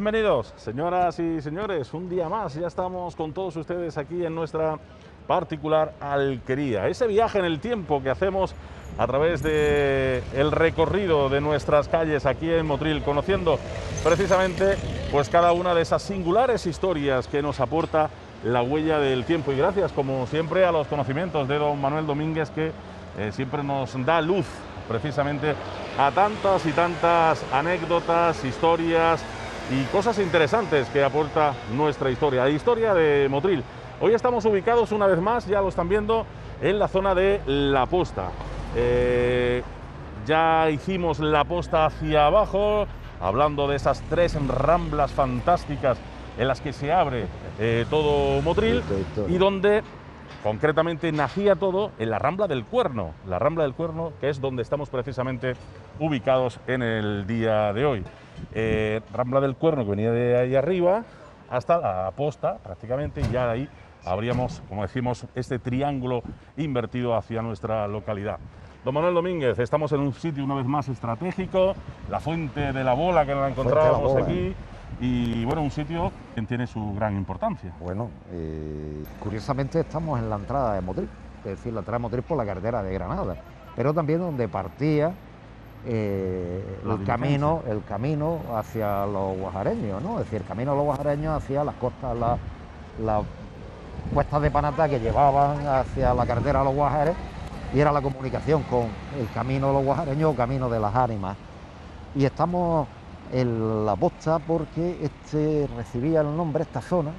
Bienvenidos, señoras y señores, un día más, ya estamos con todos ustedes aquí en nuestra particular alquería. Ese viaje en el tiempo que hacemos a través del recorrido de nuestras calles aquí en Motril, conociendo precisamente pues cada una de esas singulares historias que nos aporta la huella del tiempo. Y gracias, como siempre, a los conocimientos de don Manuel Domínguez, que siempre nos da luz precisamente a tantas y tantas anécdotas, historias y cosas interesantes que aporta nuestra historia, la historia de Motril. Hoy estamos ubicados una vez más, ya lo están viendo, en la zona de La Posta. Ya hicimos La Posta hacia abajo, hablando de esas tres ramblas fantásticas en las que se abre todo Motril y donde concretamente nacía todo en la Rambla del Cuerno. La Rambla del Cuerno, que es donde estamos precisamente ubicados en el día de hoy. Rambla del Cuerno, que venía de ahí arriba hasta La Posta prácticamente, y ya de ahí habríamos, como decimos, este triángulo invertido hacia nuestra localidad. Don Manuel Domínguez, estamos en un sitio una vez más estratégico, la Fuente de la Bola, que nos la encontrábamos aquí, y bueno, un sitio que tiene su gran importancia. Bueno, curiosamente estamos en la entrada de Motril, es decir, la entrada de Motril por la carretera de Granada, pero también donde partía el camino hacia los guajareños, ¿no? Es decir, el camino de los guajareños hacia las costas, las cuestas de Panatá que llevaban hacia la carretera de los Guajares, y era la comunicación con el camino de los guajareños o camino de las ánimas. Y estamos en La Posta porque recibía el nombre, esta zona,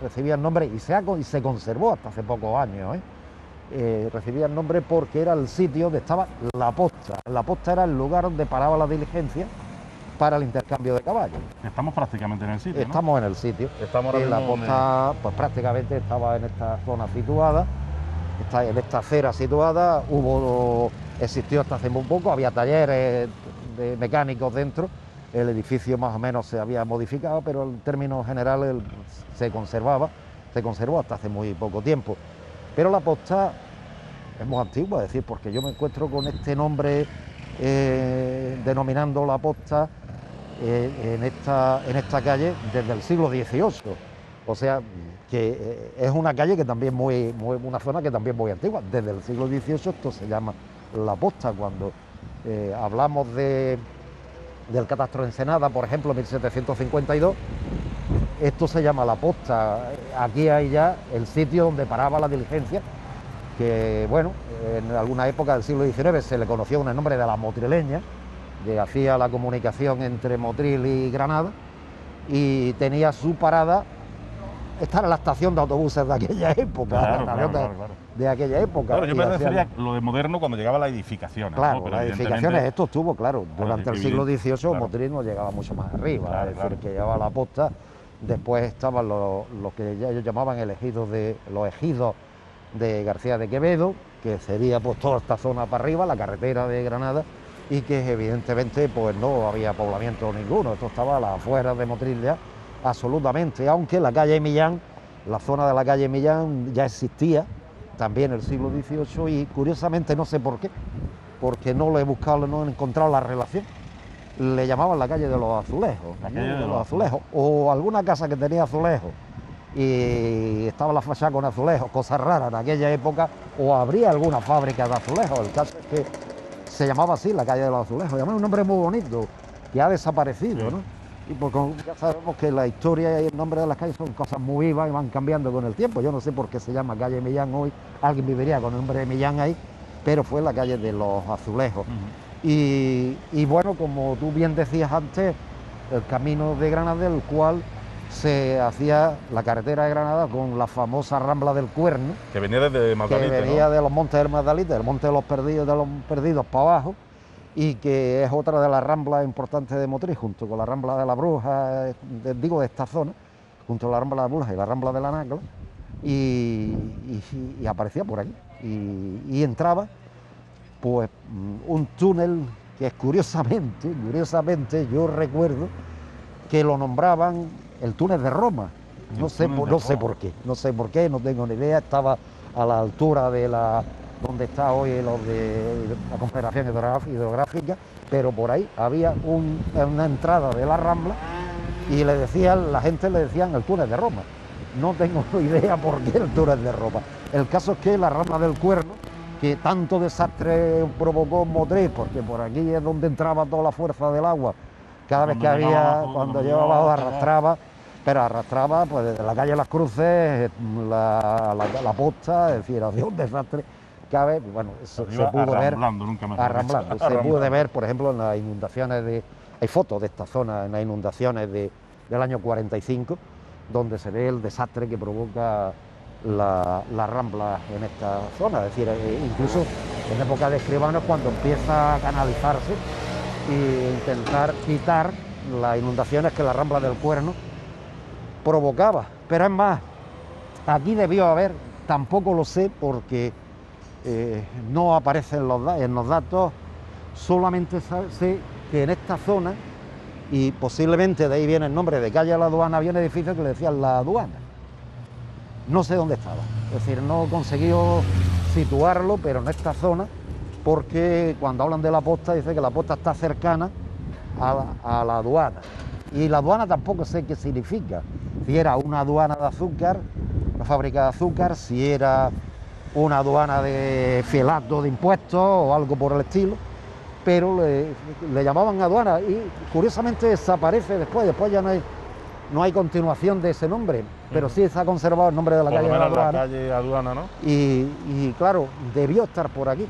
recibía el nombre y se conservó hasta hace pocos años, recibía el nombre porque era el sitio donde estaba La Posta. La Posta era el lugar donde paraba la diligencia para el intercambio de caballos. Estamos prácticamente en el sitio, ¿no? Estamos en el sitio. La Posta, pues prácticamente estaba en esta zona situada, en esta acera situada. Existió hasta hace muy poco, había talleres de mecánicos dentro. El edificio más o menos se había modificado, pero en términos generales se conservó hasta hace muy poco tiempo. Pero La Posta es muy antigua, es decir, porque yo me encuentro con este nombre denominando La Posta en esta calle desde el siglo XVIII. O sea, que es una calle que también una zona que también es muy antigua. Desde el siglo XVIII esto se llama La Posta. Cuando hablamos del catastro de Ensenada, por ejemplo, 1752, esto se llama La Posta. Aquí hay ya el sitio donde paraba la diligencia, que bueno, en alguna época del siglo XIX se le conoció con el nombre de la Motrileña, que hacía la comunicación entre Motril y Granada, y tenía su parada. Esta era la estación de autobuses de aquella época, de aquella época. Claro, yo me refería a lo de moderno cuando llegaba la edificación. Claro, ¿no? Pero las edificaciones, esto estuvo, claro, durante el siglo XVIII Motril no llegaba mucho más arriba, es decir, que llegaba a La Posta. Después estaban los que ellos llamaban los ejidos de García de Quevedo, que sería pues toda esta zona para arriba, la carretera de Granada, y que evidentemente pues no había poblamiento ninguno, esto estaba a las afueras de Motril ya, absolutamente, aunque la calle Millán, la zona de la calle Millán ya existía también en el siglo XVIII, y curiosamente no sé por qué, porque no lo he buscado, no he encontrado la relación. Le llamaban la calle de los azulejos, o alguna casa que tenía azulejos y estaba la fachada con azulejos, cosas raras en aquella época, o habría alguna fábrica de azulejos. El caso es que se llamaba así, la calle de los azulejos, además un nombre muy bonito que ha desaparecido, ¿no? Y porque ya sabemos que la historia y el nombre de las calles son cosas muy vivas y van cambiando con el tiempo. Yo no sé por qué se llama calle Millán hoy, alguien viviría con el nombre de Millán ahí, pero fue la calle de los azulejos. Y bueno, como tú bien decías antes, el camino de Granada, del cual se hacía la carretera de Granada con la famosa Rambla del Cuerno, que venía desde Magdalite, que venía, ¿no?, de los montes del Magdalite, del monte de los perdidos para abajo, y que es otra de las ramblas importantes de Motril, junto con la Rambla de la Bruja, de esta zona, junto a la Rambla de la Bruja y la Rambla de la Nacla, y aparecía por aquí, y entraba pues un túnel que curiosamente yo recuerdo que lo nombraban el túnel de Roma. No sé por qué, no tengo ni idea. Estaba a la altura de donde está hoy los de la Confederación Hidrográfica, pero por ahí había una entrada de la Rambla y la gente le decían el túnel de Roma. No tengo idea por qué el túnel de Roma. El caso es que la rambla del Cuerno, que tanto desastre provocó en Motril, porque por aquí es donde entraba toda la fuerza del agua, cada vez que había, cuando llegaba abajo arrastraba, pero arrastraba pues desde la calle Las Cruces, la Posta, es decir, había un desastre. Cada vez, bueno, se pudo ver, arramblando, se pudo ver, por ejemplo, en las inundaciones hay fotos de esta zona, en las inundaciones del año 45, donde se ve el desastre que provoca la rambla en esta zona, es decir, incluso en época de Escribano, cuando empieza a canalizarse e intentar quitar las inundaciones que la rambla del Cuerno provocaba. Pero es más, aquí debió haber, tampoco lo sé porque no aparecen en los datos, solamente sé que en esta zona, y posiblemente de ahí viene el nombre de calle a la Aduana, había un edificio que le decían la Aduana. No sé dónde estaba, es decir, no he conseguido situarlo, pero en esta zona, porque cuando hablan de la Posta, dice que la Posta está cercana a la aduana. Y la aduana tampoco sé qué significa, si era una aduana de azúcar, una fábrica de azúcar, si era una aduana de fielato de impuestos o algo por el estilo, pero le llamaban aduana y curiosamente desaparece después ya no hay continuación de ese nombre, pero sí se ha conservado el nombre de la calle de la Aduana. La calle Aduana, ¿no? Y claro, debió estar por aquí.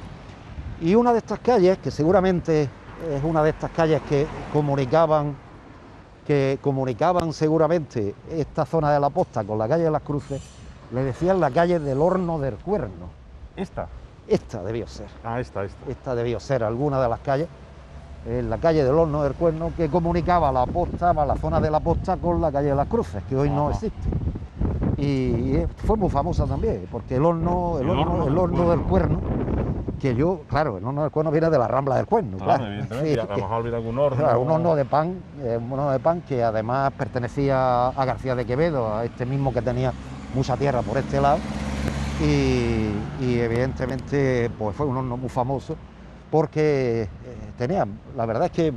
Y una de estas calles, que seguramente es una de estas calles que comunicaban seguramente esta zona de la Posta con la calle de Las Cruces, le decían la calle del Horno del Cuerno. ¿Esta? Esta debió ser. Ah, esta. Esta debió ser alguna de las calles, la calle del Horno del Cuerno, que comunicaba la Posta, la zona de la Posta con la calle de Las Cruces, que hoy no existe. Y fue muy famosa también, porque el horno del Cuerno, que yo, claro, el horno del Cuerno viene de la Rambla del Cuerno, claro. Evidentemente, sí, a lo mejor olvidado algún horno. Claro, un horno de pan que además pertenecía a García de Quevedo, a este mismo que tenía mucha tierra por este lado, y evidentemente pues fue un horno muy famoso, porque tenía, la verdad es que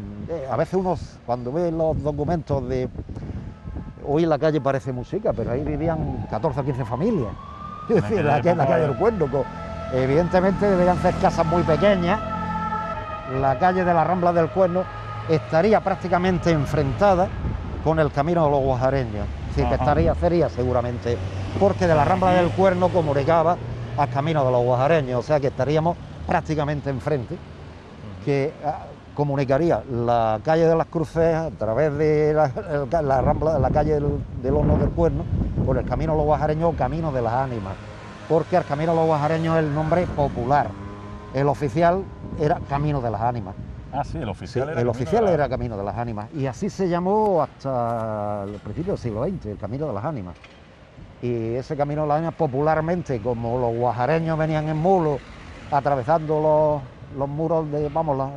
a veces uno, cuando ve los documentos hoy la calle parece música, pero ahí vivían 14 o 15 familias. Es decir, la calle del Cuerno. Evidentemente deberían ser casas muy pequeñas. La calle de la Rambla del Cuerno estaría prácticamente enfrentada con el camino de los guajareños. Es decir, que sería seguramente, porque de la Rambla del Cuerno comunicaba al camino de los guajareños, o sea que estaríamos prácticamente enfrente, que comunicaría la calle de Las Cruces a través de la Rambla, la calle del Horno del Cuerno, por el camino de los guajareños o camino de las ánimas, porque al camino de los guajareños es el nombre popular, el oficial era Camino de las Ánimas. Ah, sí, el oficial era Camino de las Ánimas, y así se llamó hasta el principio del siglo XX, el Camino de las Ánimas. Y ese Camino de las Ánimas, popularmente, como los guajareños venían en mulo, atravesando los muros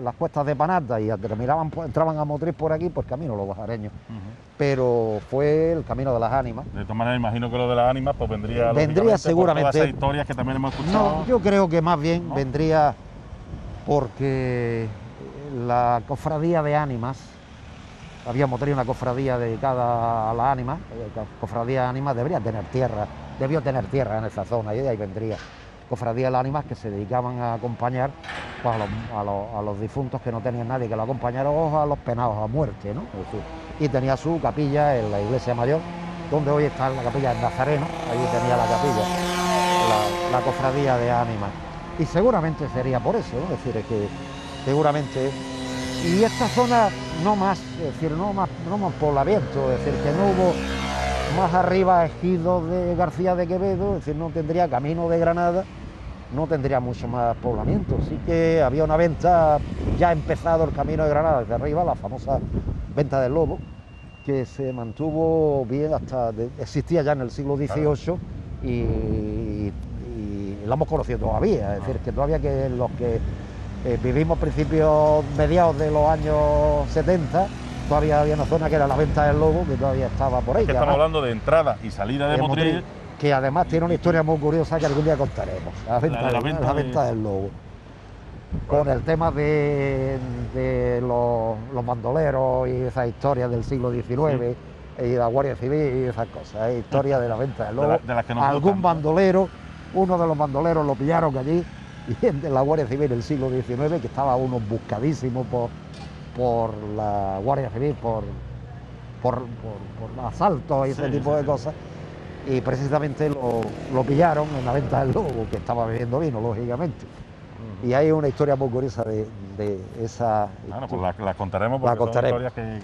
las cuestas de Panata y entraban a Motril por aquí, pues camino los guajareños. Pero fue el Camino de las Ánimas. De todas maneras, imagino que lo de las ánimas pues vendría seguramente por todas esas historias que también hemos escuchado. No, yo creo que más bien vendría porque la cofradía de ánimas, habíamos tenido una cofradía dedicada a las ánimas, la cofradía de ánimas debió tener tierra en esa zona, y de ahí vendría cofradía de las ánimas, que se dedicaban a acompañar pues, a los difuntos que no tenían nadie que lo acompañara, o a los penados a muerte, ¿no? Es decir, y tenía su capilla en la iglesia mayor, donde hoy está la capilla del Nazareno, allí tenía la capilla, la cofradía de ánimas. Y seguramente sería por eso, ¿no? Es decir, es que seguramente. Y esta zona no más, es decir, no más poblamiento, es decir, que no hubo más arriba ejidos de García de Quevedo, es decir, no tendría camino de Granada, no tendría mucho más poblamiento. Sí que había una venta, ya empezado el camino de Granada desde arriba, la famosa venta del Lobo, que se mantuvo bien existía ya en el siglo XVIII y la hemos conocido todavía, es decir, que todavía que los que vivimos mediados de los años 70, todavía había una zona que era la venta del Lobo, que todavía estaba por ahí. Que estamos hablando de entrada y salida de Motril, que además tiene una historia muy curiosa que algún día contaremos, la venta del Lobo. Con el tema de los bandoleros y esas historias del siglo XIX, y la Guardia Civil y esas cosas, es historia de la venta del lobo. De las que nos Algún gustan, ¿no? bandolero, uno de los bandoleros lo pillaron allí, y de la Guardia Civil del siglo XIX, que estaba uno buscadísimo por la Guardia Civil, por asaltos y ese tipo de cosas, y precisamente lo pillaron en la venta del lobo, que estaba bebiendo vino, lógicamente. Y hay una historia muy curiosa de esa... Bueno, pues la contaremos porque la contaremos. son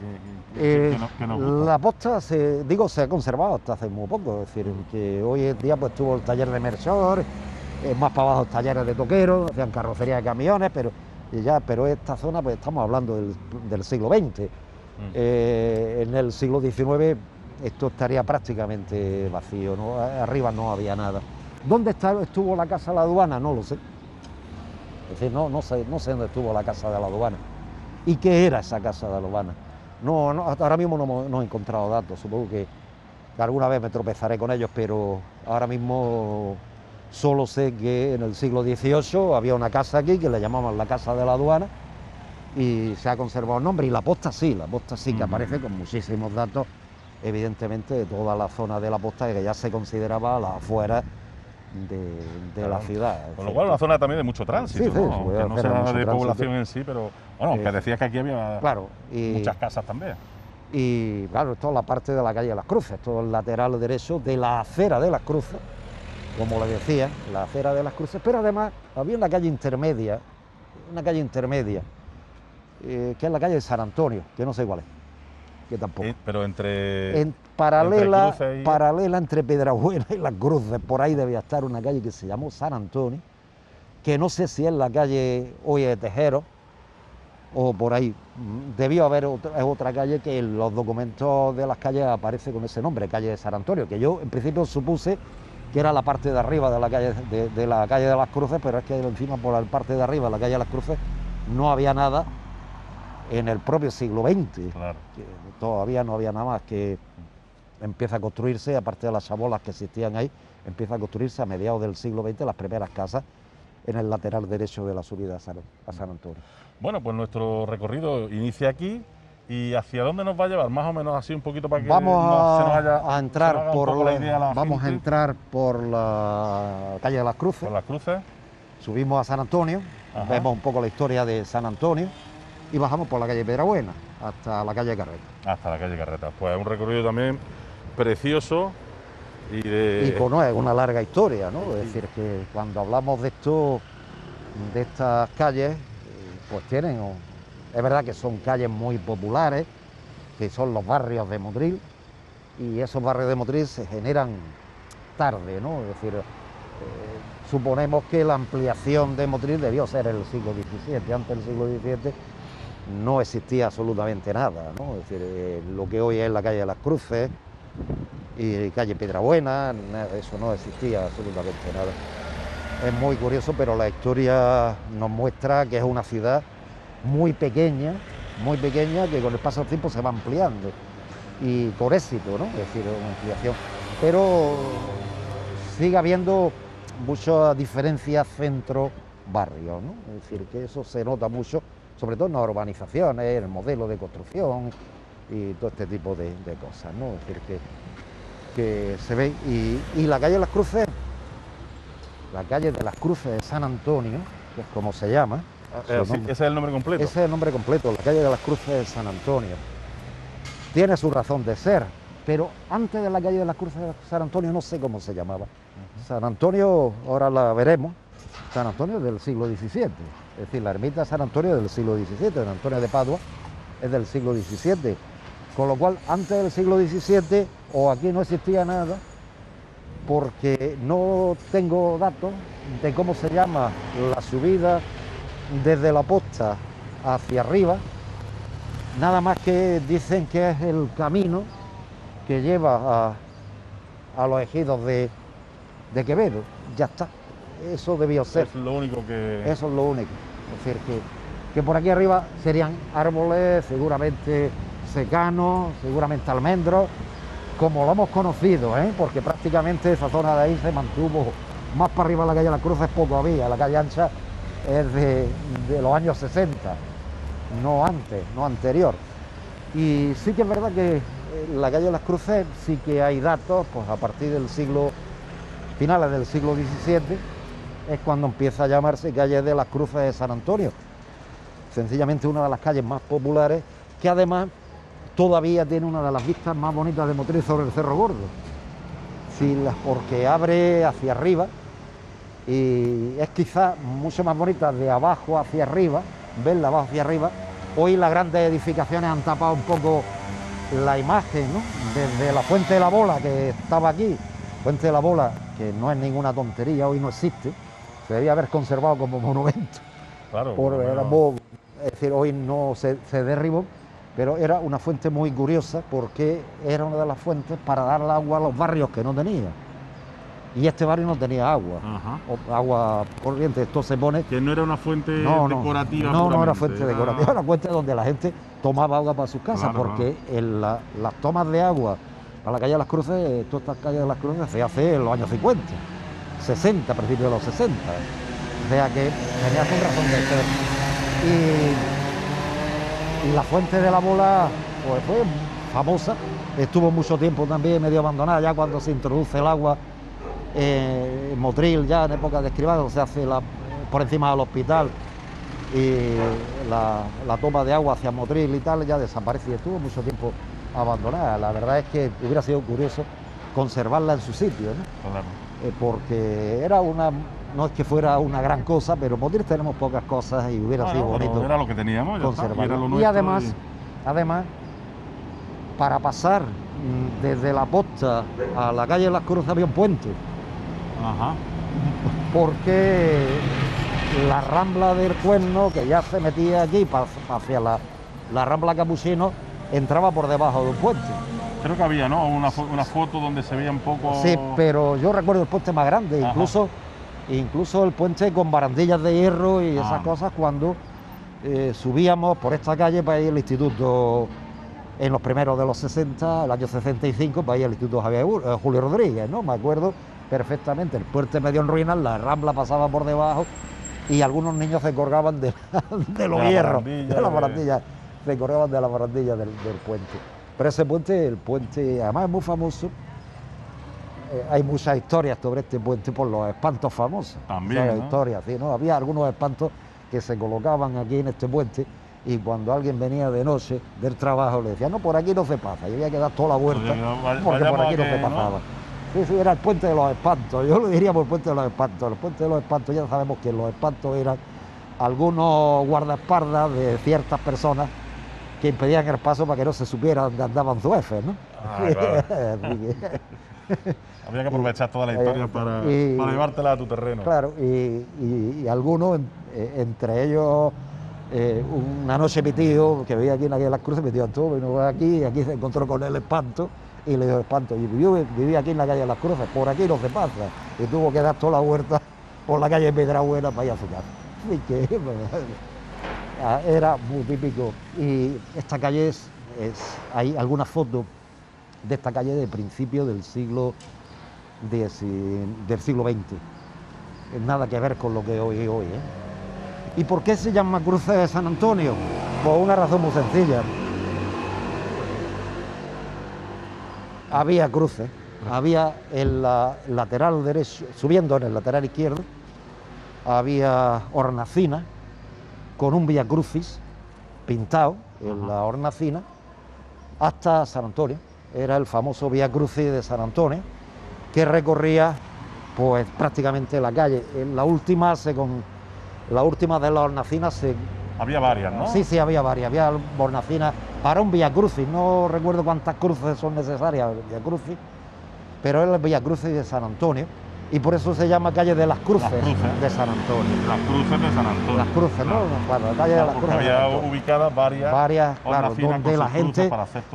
historias que nos gustan. La posta se ha conservado hasta hace muy poco, es decir, que hoy en día pues tuvo el taller de Mersor, más para abajo talleres de toqueros, hacían carrocería de camiones, pero esta zona pues estamos hablando del siglo XX. En el siglo XIX esto estaría prácticamente vacío, ¿no? Arriba no había nada. ¿Dónde estuvo la Casa de la Aduana? No lo sé. Es decir, no sé dónde estuvo la Casa de la Aduana. ¿Y qué era esa Casa de la Aduana? Hasta ahora mismo no he encontrado datos, supongo que alguna vez me tropezaré con ellos, pero ahora mismo solo sé que en el siglo XVIII había una casa aquí que le llamaban la Casa de la Aduana y se ha conservado el nombre. Y la posta sí que aparece con muchísimos datos, evidentemente, de toda la zona de la posta, que ya se consideraba la afuera de la ciudad. Con lo cual, una zona también de mucho tránsito, sí, ¿no? Aunque no sea de población en sí, pero bueno, que decías que aquí había muchas casas también. Y claro, toda la parte de la calle de las Cruces, todo el lateral derecho de la acera de las Cruces, como le decía, la acera de las Cruces, pero además había una calle intermedia, que es la calle de San Antonio, que no sé cuál es, que tampoco. Pero paralela entre Piedrabuena y Las Cruces, por ahí debía estar una calle que se llamó San Antonio, que no sé si es la calle hoy de Tejero, o por ahí. Debió haber otra calle que en los documentos de las calles aparece con ese nombre, calle de San Antonio, que yo en principio supuse que era la parte de arriba de la calle de Las Cruces, pero es que encima por la parte de arriba de la calle de Las Cruces no había nada en el propio siglo XX, claro. Que todavía no había nada más, que empieza a construirse, aparte de las chabolas que existían ahí, empieza a construirse a mediados del siglo XX las primeras casas en el lateral derecho de la subida a San Antonio. Bueno, pues nuestro recorrido inicia aquí. ¿Y hacia dónde nos va a llevar? Más o menos así un poquito para que vamos a entrar por la calle de Las Cruces. Por Las Cruces. Subimos a San Antonio, vemos un poco la historia de San Antonio y bajamos por la calle Piedrabuena hasta la calle Carreta. Hasta la calle Carreta. Pues un recorrido también precioso y con una larga historia, ¿no? Es decir, que cuando hablamos de estas calles, pues es verdad que son calles muy populares, que son los barrios de Motril, y esos barrios de Motril se generan tarde, ¿no? Es decir, suponemos que la ampliación de Motril debió ser en el siglo XVII. Antes del siglo XVII no existía absolutamente nada, ¿no? Es decir, lo que hoy es la calle de Las Cruces y calle Piedrabuena, eso no existía absolutamente nada. Es muy curioso, pero la historia nos muestra que es una ciudad muy pequeña, que con el paso del tiempo se va ampliando y con éxito, ¿no? Es decir, una ampliación. Pero sigue habiendo mucha diferencia centro-barrio, ¿no? Es decir, que eso se nota mucho, sobre todo en las urbanizaciones, en el modelo de construcción y todo este tipo de cosas, ¿no? Es decir, que se ve. Y la calle de Las Cruces, la calle de Las Cruces de San Antonio, que es como se llama. ¿Ese es el nombre completo? Ese es el nombre completo, la calle de Las Cruces de San Antonio. Tiene su razón de ser, pero antes de la calle de Las Cruces de San Antonio no sé cómo se llamaba. San Antonio, ahora la veremos, San Antonio es del siglo XVII, es decir, la ermita de San Antonio es del siglo XVII, San Antonio de Padua es del siglo XVII, con lo cual antes del siglo XVII o aquí no existía nada, porque no tengo datos de cómo se llama la subida desde la posta hacia arriba, nada más que dicen que es el camino que lleva a los ejidos de Quevedo, ya está, eso debió ser. Es lo único que... Eso es lo único, es decir, que por aquí arriba serían árboles, seguramente secanos, seguramente almendros, como lo hemos conocido, porque prácticamente esa zona de ahí se mantuvo más para arriba. La calle de la Cruz es poco había, la calle ancha es de los años 60, no antes, no anterior. Y sí que es verdad que la calle de las Cruces sí que hay datos, pues a partir del finales del siglo XVII, es cuando empieza a llamarse calle de las Cruces de San Antonio. Sencillamente una de las calles más populares, que además todavía tiene una de las vistas más bonitas de Motril sobre el Cerro Gordo. Sí, porque abre hacia arriba y es quizás mucho más bonita de abajo hacia arriba, verla abajo hacia arriba. Hoy las grandes edificaciones han tapado un poco la imagen, ¿no? Desde la Fuente de la Bola, que estaba aquí, Fuente de la Bola, que no es ninguna tontería, hoy no existe, se debía haber conservado como monumento. Claro. Es decir, hoy no se derribó, pero era una fuente muy curiosa porque era una de las fuentes para dar agua a los barrios que no tenía. Y este barrio no tenía agua, agua corriente. Esto se pone... Que no era una fuente decorativa. No era fuente decorativa, era una fuente donde la gente tomaba agua para sus casas, porque las tomas de agua para la calle de las Cruces, todas estas calles de las Cruces se hace en los años 50, 60, a principios de los 60. O sea que tenía su razón de ser. Y la Fuente de la Bola pues fue famosa, estuvo mucho tiempo también medio abandonada. Ya cuando se introduce el agua en Motril, ya en época de Escribano, se hace por encima del hospital, y la toma de agua hacia Motril y tal ya desaparece, y estuvo mucho tiempo abandonada. La verdad es que hubiera sido curioso conservarla en su sitio, ¿no? Claro. Porque era no es que fuera una gran cosa, pero en Motril tenemos pocas cosas y hubiera sido bonito. Era lo que teníamos, conservarlo. Y además, para pasar desde la Posta a la calle de las Cruces había un puente. Porque la Rambla del Cuerno, que ya se metía aquí hacia la Rambla Capuchino, entraba por debajo de un puente. Creo que había, ¿no? Una foto donde se veía un poco... Sí, pero yo recuerdo el puente más grande, incluso el puente con barandillas de hierro y esas cosas, cuando subíamos por esta calle para ir al instituto en los primeros de los 60, el año 65, para ir al instituto Julio Rodríguez, ¿no? Me acuerdo perfectamente, el puente medio en ruinas, la Rambla pasaba por debajo y algunos niños se colgaban de los hierros, de las barandillas, se colgaban de las barandillas del puente. Pero ese puente, el puente, además es muy famoso. Hay muchas historias sobre este puente por los espantos famosos. También, ¿no? Historias, ¿sí? ¿No? Había algunos espantos que se colocaban aquí en este puente, y cuando alguien venía de noche del trabajo le decía, no, por aquí no se pasa, y había que dar toda la vuelta, porque por aquí no se pasaba. ¿No? Sí, era el puente de los espantos, yo lo diría por el puente de los espantos. El puente de los espantos, ya sabemos que los espantos eran algunos guardaespaldas de ciertas personas que impedían el paso para que no se supiera dónde andaban zuefes, ¿no? Claro. Había que aprovechar toda la historia para llevártela a tu terreno. Claro, y algunos, entre ellos, una noche mi tío, que vivía aquí en la calle de las Cruces, mi tío Antonio, vino aquí se encontró con el espanto, y le dijo, espanto, y vivía aquí en la calle de las Cruces, por aquí no se pasa, y tuvo que dar toda la vuelta por la calle Piedrabuena para ir a su casa. Así que era muy típico. Y esta calle hay algunas fotos de esta calle de principio del siglo XX. Nada que ver con lo que hoy es hoy, ¿eh? ¿Y por qué se llama Cruces de San Antonio? Por una razón muy sencilla. Había cruces, había en la lateral derecho, subiendo en el lateral izquierdo, había hornacinas con un Vía Crucis pintado en la hornacina hasta San Antonio. Era el famoso Vía Crucis de San Antonio, que recorría pues prácticamente la calle. En la última de las hornacinas había varias, ¿no? Sí, había varias. Había hornacinas para un Vía Crucis. No recuerdo cuántas cruces son necesarias el Vía Crucis, pero es el Vía Crucis de San Antonio. Y por eso se llama calle de las Cruces de San Antonio. Las Cruces de San Antonio. Las Cruces, ¿no? Bueno, la calle de las Cruces. Había ubicadas varias, claro, donde la gente,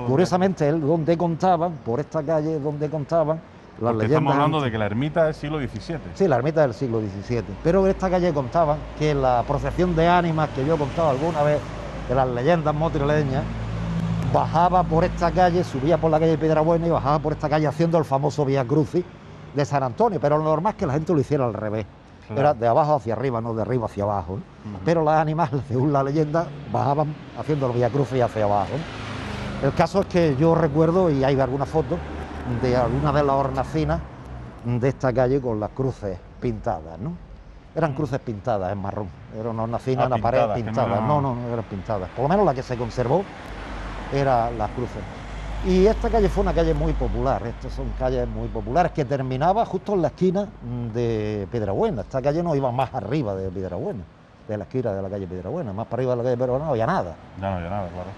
curiosamente, donde contaban, por esta calle donde contaban las leyendas. Estamos hablando de que la ermita es siglo XVII. Sí, la ermita del siglo XVII. Pero en esta calle contaban que la procesión de ánimas que yo he contado alguna vez, de las leyendas motrileñas, bajaba por esta calle, subía por la calle Piedrabuena y bajaba por esta calle haciendo el famoso Vía Crucis de San Antonio, pero lo normal es que la gente lo hiciera al revés. Claro. Era de abajo hacia arriba, no de arriba hacia abajo, ¿no? Pero las ánimas, según la leyenda, bajaban haciendo el Vía Crucis hacia abajo, ¿no? El caso es que yo recuerdo, y hay alguna foto, de alguna de las hornacinas de esta calle con las cruces pintadas, ¿no? Eran cruces pintadas en marrón, era una hornacina, una pared pintada, no eran pintadas, por lo menos la que se conservó era las cruces. Y esta calle fue una calle muy popular, estas son calles muy populares, que terminaba justo en la esquina de Piedrabuena. Esta calle no iba más arriba de Piedrabuena, de la esquina de la calle Piedrabuena, más para arriba de la calle Piedrabuena no había nada. Ya no había nada, claro.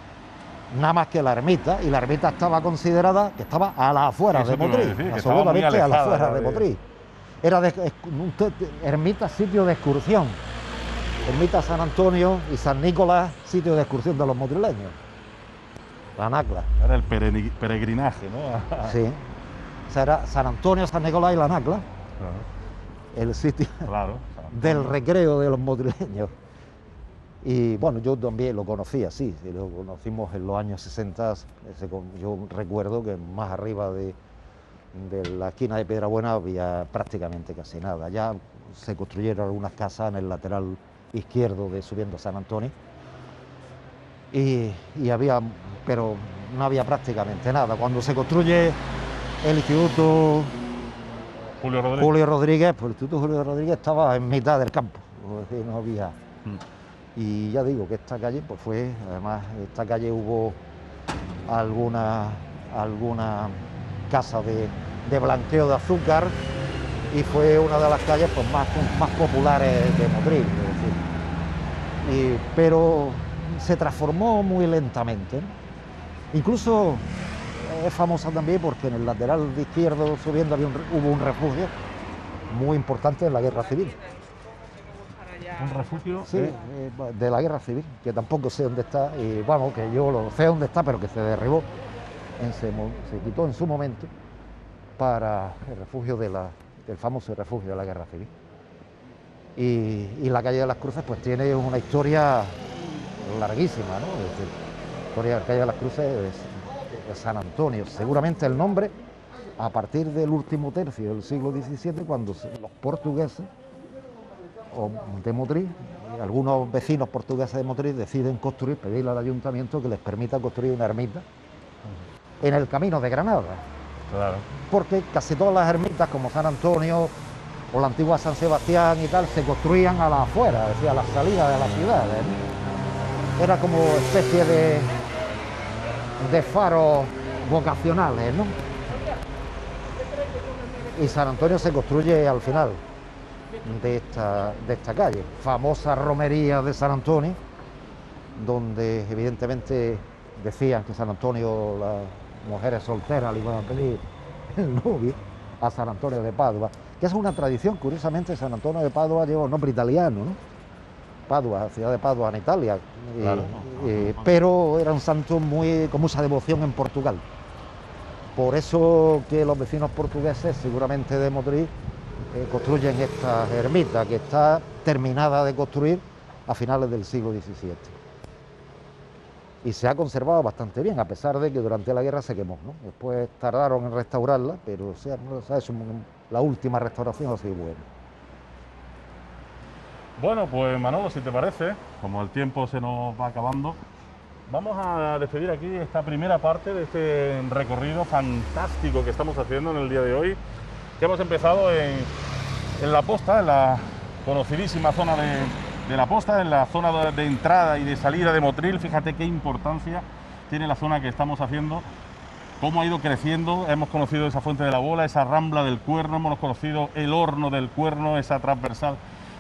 Nada más que la ermita, y la ermita estaba considerada que estaba a las afueras de Motril, absolutamente a las afueras de Motril. Era ermita sitio de excursión, ermita San Antonio y San Nicolás, sitio de excursión de los motrileños. La Nacla. Era el peregrinaje, ¿no? Sí. O sea, era San Antonio, San Nicolás y la Nacla. Claro. El sitio Claro, del recreo de los motrileños. Y bueno, yo también lo conocía, sí, lo conocimos en los años 60. Yo recuerdo que más arriba de la esquina de Piedrabuena había prácticamente casi nada. Ya se construyeron algunas casas en el lateral izquierdo de subiendo a San Antonio. Y había, pero no había prácticamente nada. Cuando se construye el Instituto Julio Rodríguez, pues el Instituto Julio Rodríguez estaba en mitad del campo, es decir, no había. Y ya digo que esta calle, pues fue, además, esta calle hubo alguna casa de blanqueo de azúcar y fue una de las calles pues, más populares de Motril, es decir. Pero se transformó muy lentamente, ¿no? Incluso es famosa también porque en el lateral de izquierdo subiendo hubo un refugio muy importante en la Guerra Civil. ¿Un refugio? Sí, de la Guerra Civil, que tampoco sé dónde está, y vamos, que yo lo sé dónde está, pero que se derribó, se quitó en su momento para el refugio el famoso refugio de la Guerra Civil. Y la calle de las Cruces pues tiene una historia larguísima, ¿no? Es decir, la historia de la calle de las Cruces de San Antonio, seguramente el nombre a partir del último tercio del siglo XVII, cuando los portugueses de Motril, algunos vecinos portugueses de Motril deciden pedirle al ayuntamiento que les permita construir una ermita en el camino de Granada. Claro. Porque casi todas las ermitas, como San Antonio o la antigua San Sebastián y tal, se construían a la afuera, es decir, a la salida de las ciudades, ¿no? Era como especie de faros vocacionales, ¿no? Y San Antonio se construye al final de esta calle, famosa romería de San Antonio, donde evidentemente decían que San Antonio, las mujeres solteras le iban a pedir el novio a San Antonio de Padua, que es una tradición, curiosamente. San Antonio de Padua lleva un nombre italiano, ¿no? Padua, ciudad de Padua en Italia, claro, pero era un santo con mucha devoción en Portugal. Por eso que los vecinos portugueses, seguramente de Motril, construyen esta ermita, que está terminada de construir a finales del siglo XVII. Y se ha conservado bastante bien, a pesar de que durante la guerra se quemó, ¿no? Después tardaron en restaurarla, pero la última restauración ha sido buena. Bueno, pues Manolo, si te parece, como el tiempo se nos va acabando, vamos a despedir aquí esta primera parte de este recorrido fantástico que estamos haciendo en el día de hoy, que hemos empezado en La Posta, en la conocidísima zona de La Posta, en la zona de entrada y de salida de Motril. Fíjate qué importancia tiene la zona que estamos haciendo, cómo ha ido creciendo. Hemos conocido esa fuente de la Bola, esa rambla del Cuerno, hemos conocido el horno del Cuerno, esa transversal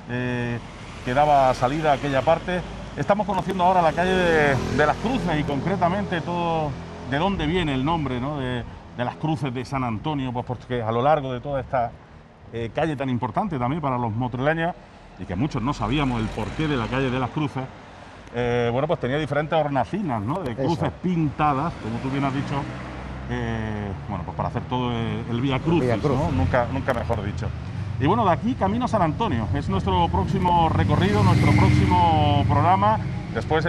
que daba salida a aquella parte. Estamos conociendo ahora la calle de las Cruces y concretamente todo de dónde viene el nombre, ¿no? de las Cruces de San Antonio, pues porque a lo largo de toda esta calle tan importante también para los motrileños, y que muchos no sabíamos el porqué de la calle de las Cruces, bueno, pues tenía diferentes hornacinas, ¿no? De cruces pintadas, como tú bien has dicho, bueno, pues para hacer todo el Vía Crucis, ¿no? Nunca mejor dicho. Y bueno, de aquí camino a San Antonio, es nuestro próximo recorrido, nuestro próximo programa. Después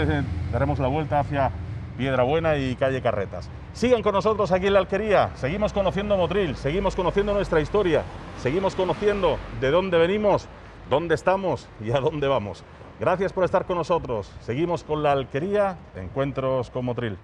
daremos la vuelta hacia Piedrabuena y calle Carretas. Sigan con nosotros aquí en la Alquería, seguimos conociendo Motril, seguimos conociendo nuestra historia, seguimos conociendo de dónde venimos, dónde estamos y a dónde vamos. Gracias por estar con nosotros, seguimos con la Alquería, encuentros con Motril.